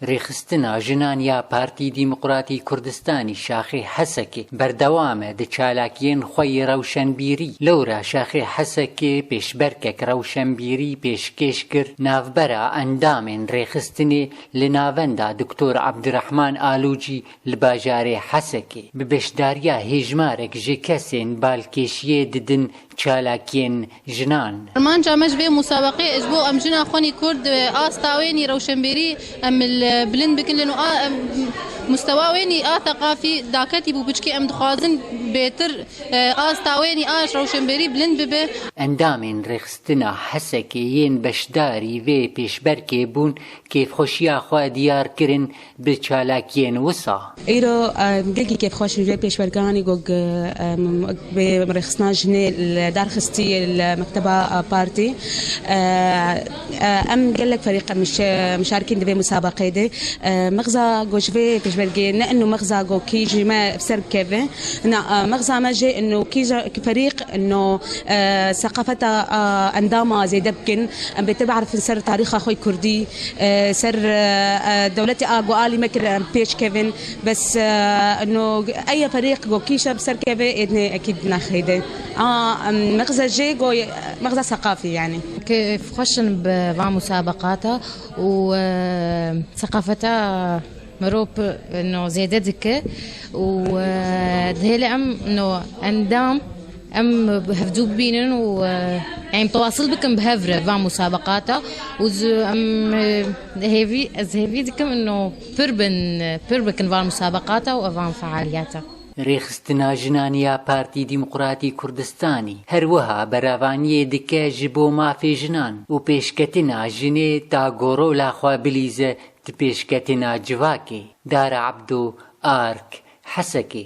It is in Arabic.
ڕێخستنە ژنان یا پارتی دیموقراتی کوردستانی شاخی حەسەکێ بەردەوامە دە چالاکیên خۆی ڕەوشەنبیری لەورە شاخی حەسەکێ پێشبەرکێک ڕەوشەنبیری پێشکەش کرد ناوبەرە ئەندامên ڕێخستنê li navenda دکتۆر عەبدوڕەحمان ئالووجی li bajarê Hesekê bi beşdariya hêjmarek ji kesên balkêşiyê didin çalakiyên jinan. Armanca me ji vê musabaqê ji bo em jina xwenî Kurd astawênî rewşenbîrî em bilind bikin lê mustewa wênî a theqafî daketî bû biçikê em dixwazin bêtir astawênî a rewşenbîrî bilind bibe. Endamên rêxistina Hesekê yên beşdarî vê pêşberkê bûn kêfxweşiya xwe diyar kirin bi çalakiyên wisa. Îro gelekî kêfxweş ji vê pêşberganî got bi rêxistina jinê darxistî li mekteba partî em gelek ferîq مشاركين دبي مسابقة دي مغزى جوجفي بيشبرجي إنه مغزى جو كيجي ما بسرب كيفه نا مغزى ما جي إنه كيجي كفريق إنه ثقافته أندامة زي دبكن بتبعرف سر تاريخ أخوي كردي سر دولتي قالي مكر بيش كيفن بس إنه أي فريق جو كيشة بسر كيفه إدني أكيد ناخده مغزى جي جو مغزى ثقافي يعني كيف خشن بمسابقاته وثقافتها مروب انه زيادتك وذهلي انه اندام ام بهفدو بينن و يعني تواصل بكم بهفره في مسابقاته وز ام هيفي دكم انه بربن في مسابقاته وافان فعالياته. ڕێخستنا ژنانیا پارتی دیموقراتی کوردستانی هەروەها بەراوانیە دکە ji بۆ mafê jinan û pêşketina jinê ta gorola xwe bilîze di pêşketina civakê. Dara Ebdo Ark Hesekê.